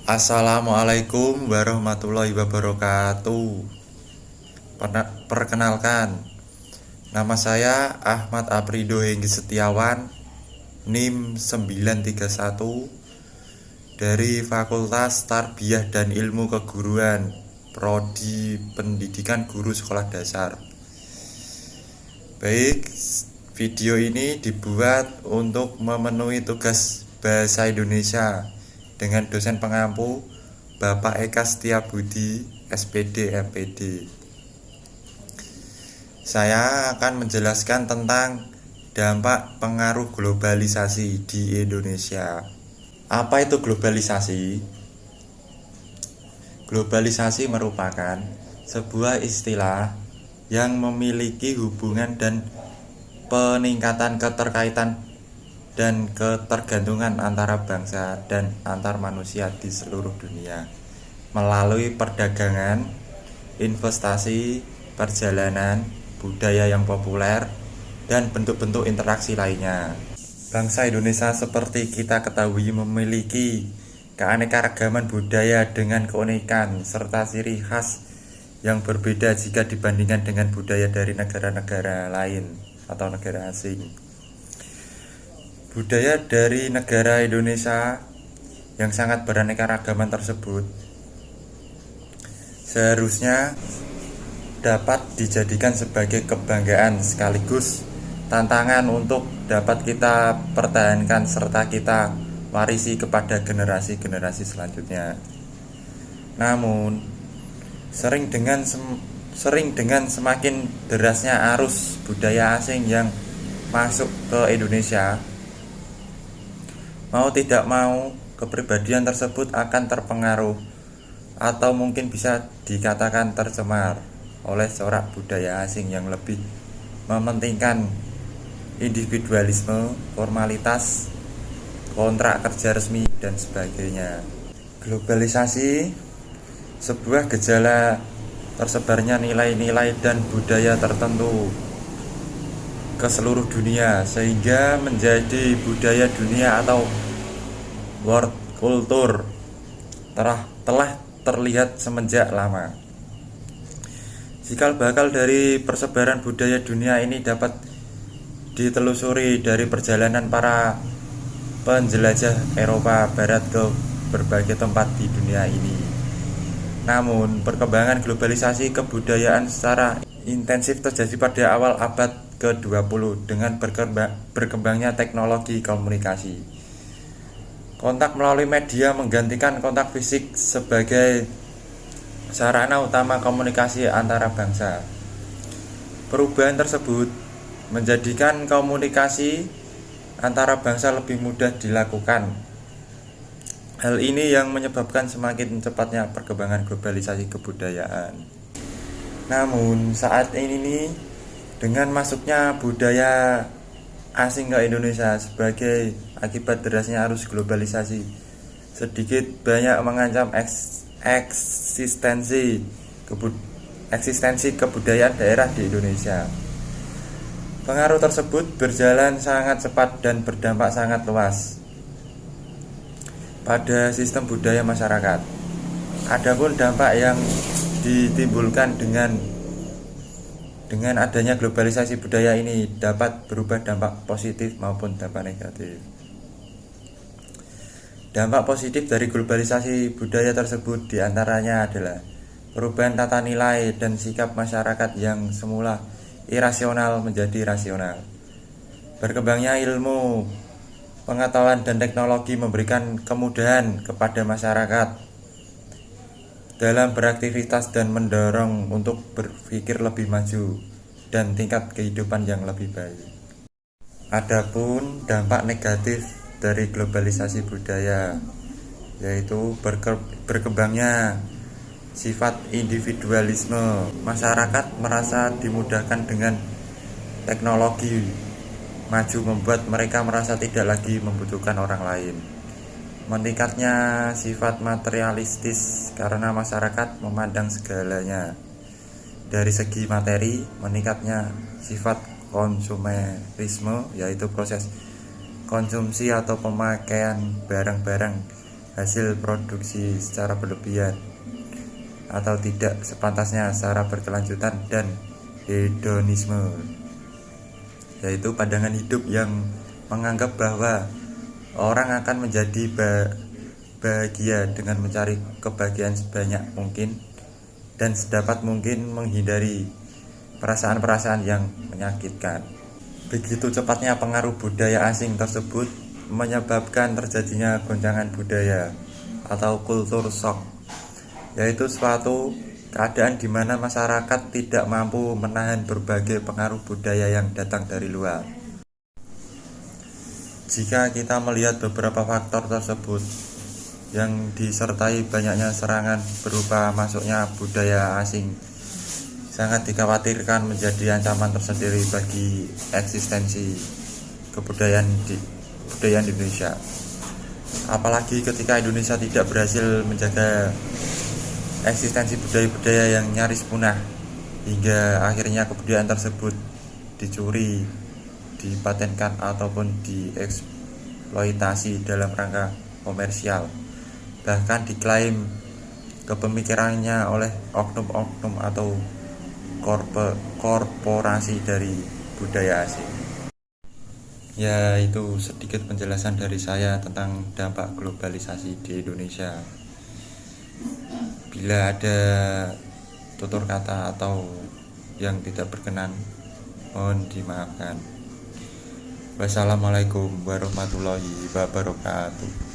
Assalamualaikum warahmatullahi wabarakatuh. Perkenalkan, nama saya Ahmad Aprido Henggi Setiawan, NIM 931 dari Fakultas Tarbiyah dan Ilmu Keguruan, Prodi Pendidikan Guru Sekolah Dasar. Baik, video ini dibuat untuk memenuhi tugas Bahasa Indonesia dengan dosen pengampu Bapak Eka Setiabudi, SPD, MPD. Saya akan menjelaskan tentang dampak pengaruh globalisasi di Indonesia. Apa itu globalisasi? Globalisasi merupakan sebuah istilah yang memiliki hubungan dan peningkatan keterkaitan dan ketergantungan antara bangsa dan antar manusia di seluruh dunia melalui perdagangan, investasi, perjalanan, budaya yang populer, dan bentuk-bentuk interaksi lainnya. Bangsa Indonesia seperti kita ketahui memiliki keanekaragaman budaya dengan keunikan serta ciri khas yang berbeda jika dibandingkan dengan budaya dari negara-negara lain atau negara asing. Budaya dari negara Indonesia yang sangat beraneka-ragaman tersebut seharusnya dapat dijadikan sebagai kebanggaan sekaligus tantangan untuk dapat kita pertahankan serta kita warisi kepada generasi-generasi selanjutnya. Namun, sering dengan semakin derasnya arus budaya asing yang masuk ke Indonesia, mau tidak mau kepribadian tersebut akan terpengaruh atau mungkin bisa dikatakan tercemar oleh corak budaya asing yang lebih mementingkan individualisme, formalitas, kontrak kerja resmi, dan sebagainya. Globalisasi sebuah gejala tersebarnya nilai-nilai dan budaya tertentu ke seluruh dunia sehingga menjadi budaya dunia atau world culture telah terlihat semenjak lama. Cikal bakal dari persebaran budaya dunia ini dapat ditelusuri dari perjalanan para penjelajah Eropa Barat ke berbagai tempat di dunia ini. Namun, perkembangan globalisasi kebudayaan secara intensif terjadi pada awal abad ke-20 dengan berkembangnya teknologi komunikasi. Kontak melalui media menggantikan kontak fisik sebagai sarana utama komunikasi antara bangsa. Perubahan tersebut menjadikan komunikasi antara bangsa lebih mudah dilakukan. Hal ini yang menyebabkan semakin cepatnya perkembangan globalisasi kebudayaan. Namun saat ini dengan masuknya budaya asing ke Indonesia sebagai akibat derasnya arus globalisasi sedikit banyak mengancam eksistensi kebudayaan daerah di Indonesia. Pengaruh tersebut berjalan sangat cepat dan berdampak sangat luas pada sistem budaya masyarakat. Adapun dampak yang ditimbulkan dengan adanya globalisasi budaya ini dapat berubah dampak positif maupun dampak negatif. Dampak positif dari globalisasi budaya tersebut diantaranya adalah perubahan tata nilai dan sikap masyarakat yang semula irasional menjadi rasional. Berkembangnya ilmu, pengetahuan dan teknologi memberikan kemudahan kepada masyarakat dalam beraktivitas dan mendorong untuk berpikir lebih maju dan tingkat kehidupan yang lebih baik. Adapun dampak negatif dari globalisasi budaya yaitu berkembangnya sifat individualisme. Masyarakat merasa dimudahkan dengan teknologi maju membuat mereka merasa tidak lagi membutuhkan orang lain. Meningkatnya sifat materialistis karena masyarakat memandang segalanya dari segi materi. Meningkatnya sifat konsumerisme yaitu proses konsumsi atau pemakaian barang-barang hasil produksi secara berlebihan atau tidak sepantasnya secara berkelanjutan, dan hedonisme, yaitu pandangan hidup yang menganggap bahwa orang akan menjadi bahagia dengan mencari kebahagiaan sebanyak mungkin dan sedapat mungkin menghindari perasaan-perasaan yang menyakitkan. Begitu cepatnya pengaruh budaya asing tersebut menyebabkan terjadinya goncangan budaya atau kultur shock, yaitu suatu keadaan di mana masyarakat tidak mampu menahan berbagai pengaruh budaya yang datang dari luar. Jika kita melihat beberapa faktor tersebut yang disertai banyaknya serangan berupa masuknya budaya asing, sangat dikhawatirkan menjadi ancaman tersendiri bagi eksistensi kebudayaan Indonesia. Apalagi ketika Indonesia tidak berhasil menjaga eksistensi budaya-budaya yang nyaris punah, hingga akhirnya kebudayaan tersebut dicuri, dipatenkan ataupun dieksploitasi dalam rangka komersial, bahkan diklaim kepemikirannya oleh oknum-oknum atau korporasi dari budaya asing. Ya, itu sedikit penjelasan dari saya tentang dampak globalisasi di Indonesia. Bila ada tutur kata atau yang tidak berkenan, mohon dimaafkan. Wassalamualaikum warahmatullahi wabarakatuh.